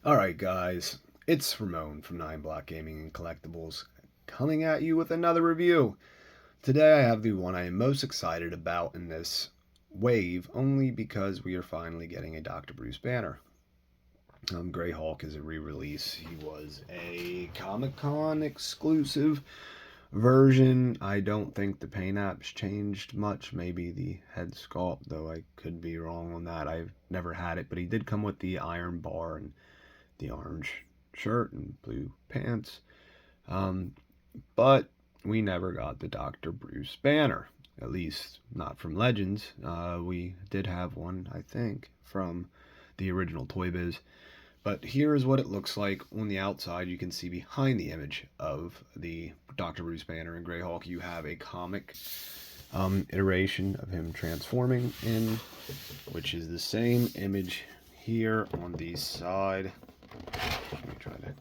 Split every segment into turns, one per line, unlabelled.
Alright guys, it's Ramon from NyneBlockGaming&Collectibles coming at you with another review. Today I have the one I am most excited about in this wave, only because we are finally getting a Dr. Bruce banner. Greyhawk is a re-release. He was a Comic-Con exclusive version. I don't think the paint apps changed much. Maybe the head sculpt, though I could be wrong on that. I've never had it, but he did come with the iron bar and the orange shirt and blue pants. But we never got the Dr. Bruce banner, at least not from Legends. We did have one, I think, from the original Toy Biz. But here is what it looks like on the outside. You can see behind the image of the Dr. Bruce banner in Greyhawk, you have a comic iteration of him transforming in, which is the same image here on the side. Let me try to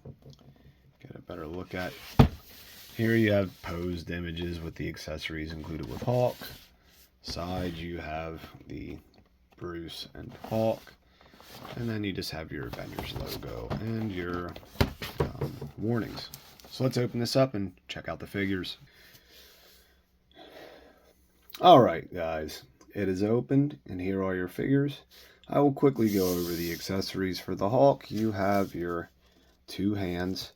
get a better look at. Here you have posed images with the accessories included with Hawk. Side you have the Bruce and Hawk. And then you just have your Avengers logo and your warnings. So let's open this up and check out the figures. Alright guys, it is opened and here are your figures. I will quickly go over the accessories for the Hawk. You have your two hands.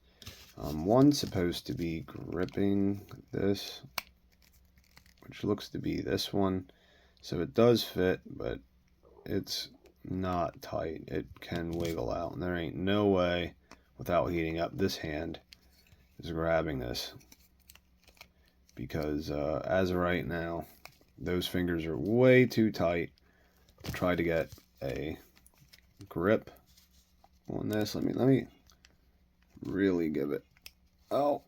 One's supposed to be gripping this, which looks to be this one. So it does fit, but it's not tight. It can wiggle out, and there ain't no way without heating up this hand is grabbing this, because as of right now, those fingers are way too tight to try to get a grip on this. Let me really give it. Oh,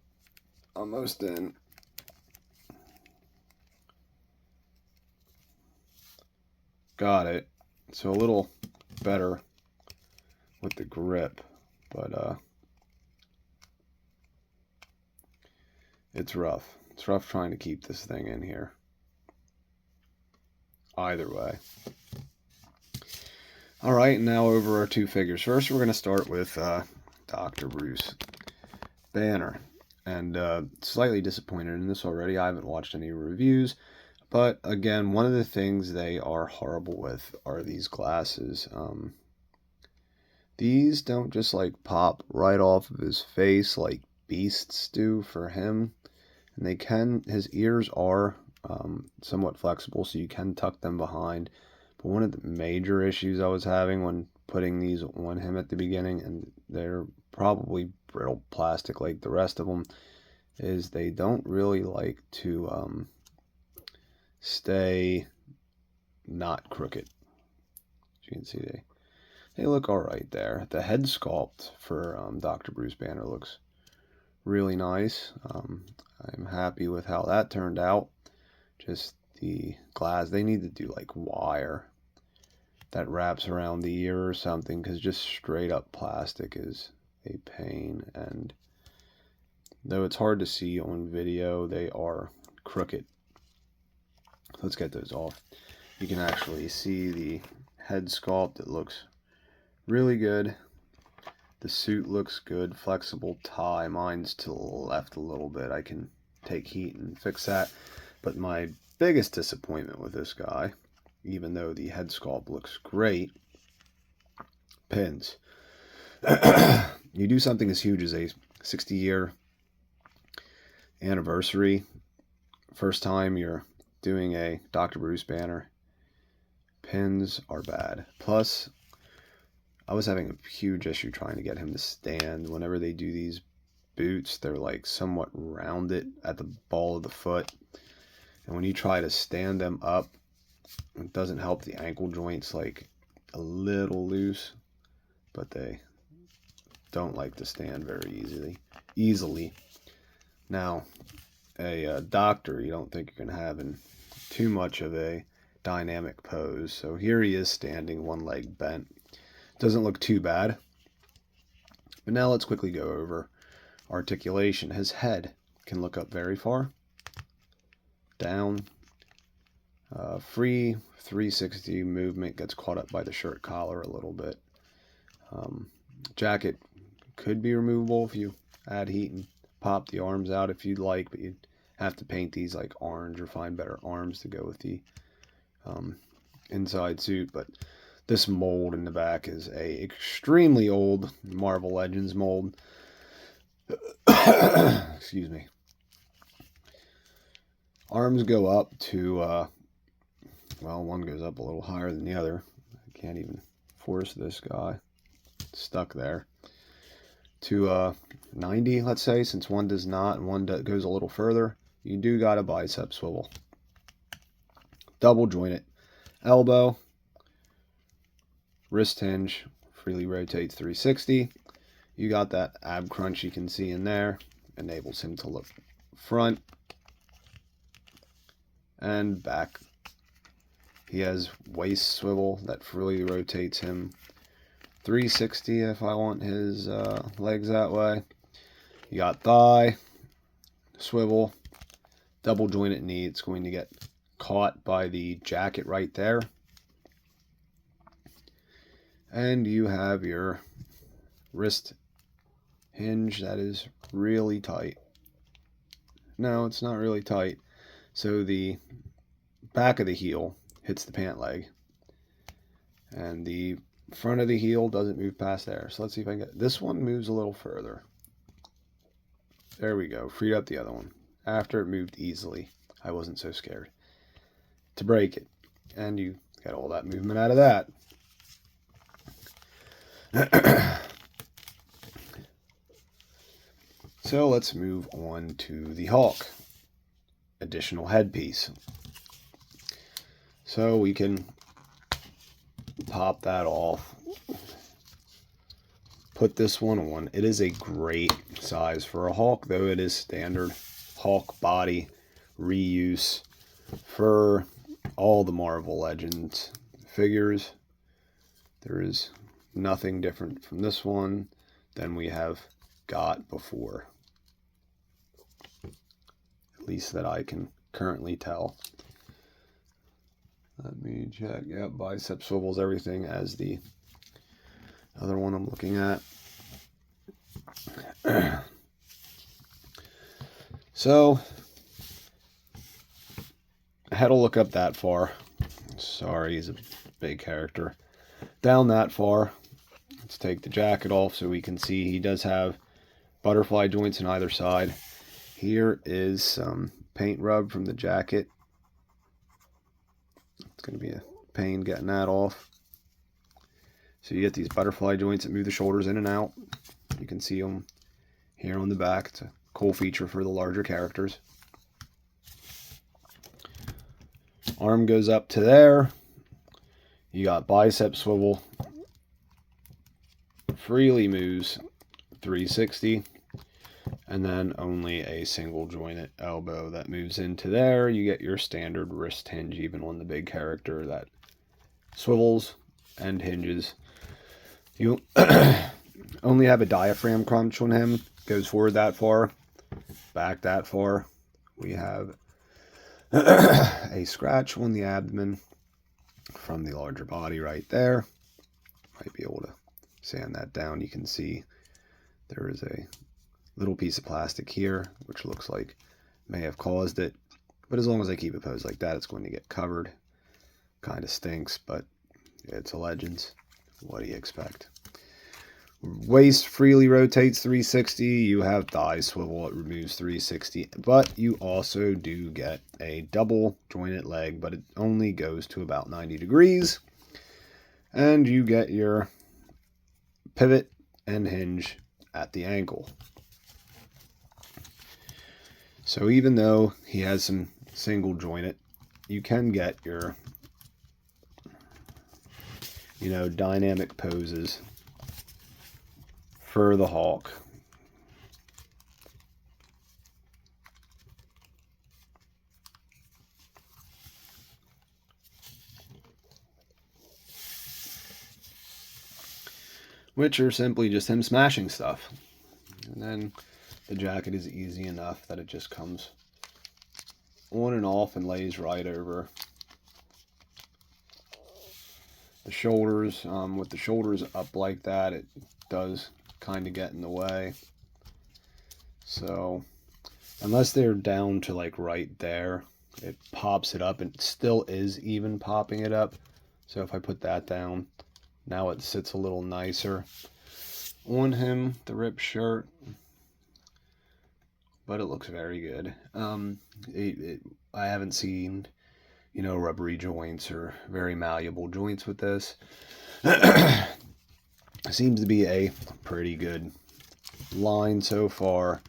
almost in. Got it. So a little better with the grip, but it's rough. It's rough trying to keep this thing in here. Either way. Alright, now over our two figures. First, we're going to start with Dr. Bruce banner. And slightly disappointed in this already. I haven't watched any reviews. But again, one of the things they are horrible with are these glasses. These don't just like pop right off of his face like Beasts do for him. And they can, his ears are somewhat flexible, so you can tuck them behind. But one of the major issues I was having when putting these on him at the beginning, and they're probably brittle plastic like the rest of them, is they don't really like to stay not crooked. As you can see, they look alright there. The head sculpt for Dr. Bruce banner looks really nice. I'm happy with how that turned out. Just the glass, they need to do like wire that wraps around the ear or something, because just straight up plastic is a pain. And though it's hard to see on video, they are crooked. Let's get those off. You can actually see the head sculpt. It looks really good. The suit looks good. Flexible tie. Mine's to the left a little bit. I can take heat and fix that. But my biggest disappointment with this guy, even though the head sculpt looks great, pins. You do something as huge as a 60-year anniversary, first time you're doing a Dr. Bruce banner, pins are bad. Plus, I was having a huge issue trying to get him to stand. Whenever they do these boots, they're like somewhat rounded at the ball of the foot. And when you try to stand them up, it doesn't help. The ankle joints like a little loose, but they don't like to stand very easily. Now, a doctor, you don't think you're going to have in too much of a dynamic pose. So here he is standing, one leg bent. Doesn't look too bad. But now let's quickly go over articulation. His head can look up very far, down. Free 360 movement, gets caught up by the shirt collar a little bit. jacket could be removable if you add heat and pop the arms out if you'd like, but you'd have to paint these like orange or find better arms to go with the inside suit. But this mold in the back is a extremely old Marvel Legends mold. Excuse me. Arms go up to, well, one goes up a little higher than the other. I can't even force this guy. It's stuck there. To 90, let's say, since one does not and one goes a little further. You do got a bicep swivel. Double jointed elbow. Wrist hinge. Freely rotates 360. You got that ab crunch you can see in there. Enables him to look front and back. He has waist swivel that freely rotates him 360 if I want his legs that way. You got thigh swivel, double jointed knee. It's going to get caught by the jacket right there. And you have your wrist hinge that is really tight. No, it's not really tight. So the back of the heel hits the pant leg, and the front of the heel doesn't move past there. So let's see if I can get this one moves a little further. There we go. Freed up the other one. After it moved easily, I wasn't so scared to break it, and you get all that movement out of that. So let's move on to the Hulk additional headpiece. So we can pop that off, put this one on. It is a great size for a Hulk, though it is standard Hulk body reuse for all the Marvel Legends figures. There is nothing different from this one than we have got before, at least that I can currently tell. Let me check. Yep, bicep swivels everything as the other one I'm looking at. So I had to look up that far. Sorry, he's a big character. Down that far. Let's take the jacket off so we can see he does have butterfly joints on either side. Here is some paint rub from the jacket. It's going to be a pain getting that off. So you get these butterfly joints that move the shoulders in and out. You can see them here on the back. It's a cool feature for the larger characters. Arm goes up to there. You got bicep swivel. Freely moves 360. And then only a single jointed elbow that moves into there. You get your standard wrist hinge even on the big character that swivels and hinges. You only have a diaphragm crunch on him. Goes forward that far, back that far. We have a scratch on the abdomen from the larger body right there. Might be able to sand that down. You can see there is a little piece of plastic here, which looks like may have caused it. But as long as I keep it posed like that, it's going to get covered. Kind of stinks, but it's a Legends. What do you expect? Waist freely rotates 360. You have thigh swivel. It removes 360. But you also do get a double jointed leg, but it only goes to about 90 degrees. And you get your pivot and hinge at the ankle. So even though he has some single jointed, you can get your, dynamic poses for the Hulk. Which are simply just him smashing stuff. And then the jacket is easy enough that it just comes on and off and lays right over the shoulders. With the shoulders up like that, it does kind of get in the way. So unless they're down to like right there, it pops it up, and it still is even popping it up. So if I put that down, now it sits a little nicer on him, the ripped shirt. But it looks very good. I haven't seen, you know, rubbery joints or very malleable joints with this. Seems to be a pretty good line so far,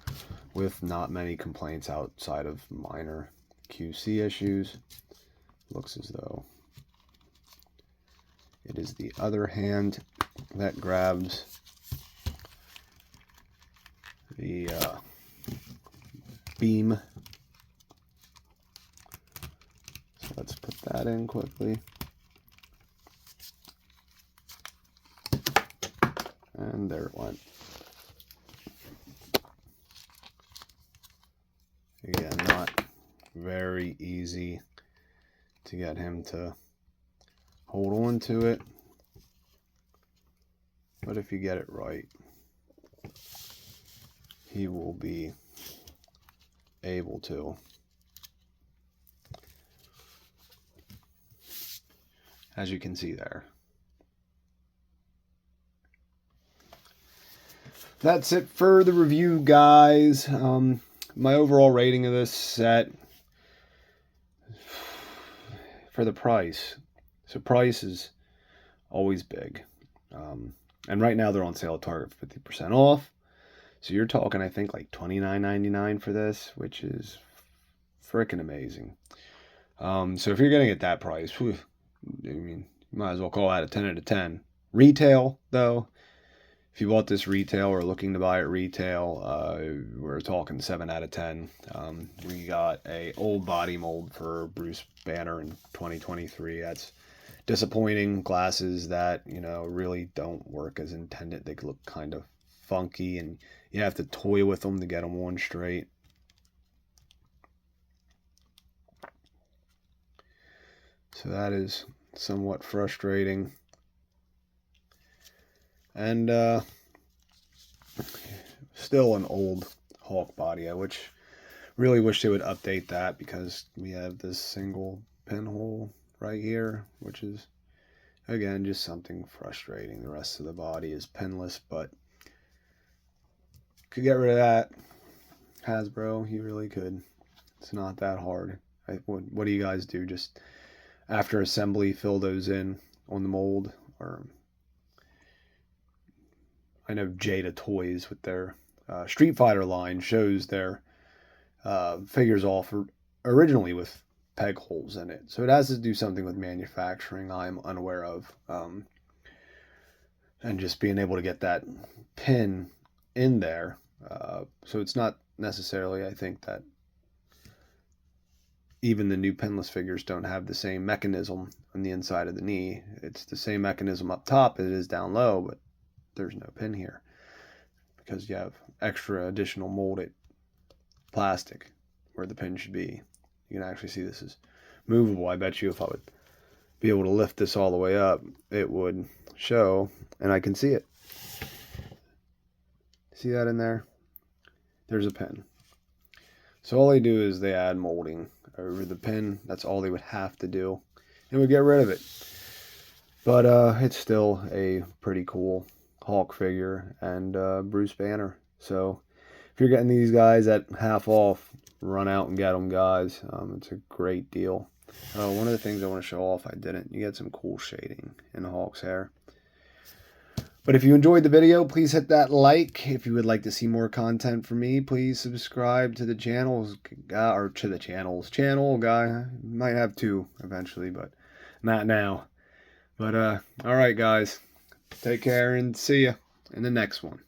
with not many complaints outside of minor QC issues. Looks as though it is the other hand that grabs the beam. So let's put that in quickly. And there it went. Again, not very easy to get him to hold on to it, but if you get it right, he will be able to. As you can see there. That's it for the review, guys. My overall rating of this set for the price. So price is always big. And right now they're on sale at Target 50% off. So you're talking, I think, like $29.99 for this, which is freaking amazing. So if you're getting it at that price, whew, I mean, you might as well call that a 10 out of 10. Retail, though, if you bought this retail or looking to buy it retail, we're talking 7 out of 10. We got a old body mold for Bruce Banner in 2023. That's disappointing. Glasses that, you know, really don't work as intended. They look kind of funky, and you have to toy with them to get them on straight. So that is somewhat frustrating. And still an old Hulk body. I really wish they would update that, because we have this single pinhole right here, which is, again, just something frustrating. The rest of the body is pinless, but could get rid of that. Hasbro, you really could. It's not that hard. What do you guys do? Just after assembly, fill those in on the mold? Or I know Jada Toys with their Street Fighter line shows their figures off originally with peg holes in it. So it has to do something with manufacturing I'm unaware of. And just being able to get that pin in there. So it's not necessarily, I think, that even the new pinless figures don't have the same mechanism on the inside of the knee. It's the same mechanism up top as it is down low, but there's no pin here because you have extra additional molded plastic where the pin should be. You can actually see this is movable. I bet you if I would be able to lift this all the way up, it would show, and I can see it. See that in there? There's a pin. So all they do is they add molding over the pin. That's all they would have to do, and we get rid of it. But it's still a pretty cool Hulk figure and Bruce Banner. So if you're getting these guys at half off, run out and get them, guys. It's a great deal. One of the things I want to show off, I didn't. You get some cool shading in the Hulk's hair. But if you enjoyed the video, please hit that like. If you would like to see more content from me, please subscribe to the channels, or to the channel guy. Might have two eventually, but not now. But all right, guys, take care and see ya in the next one.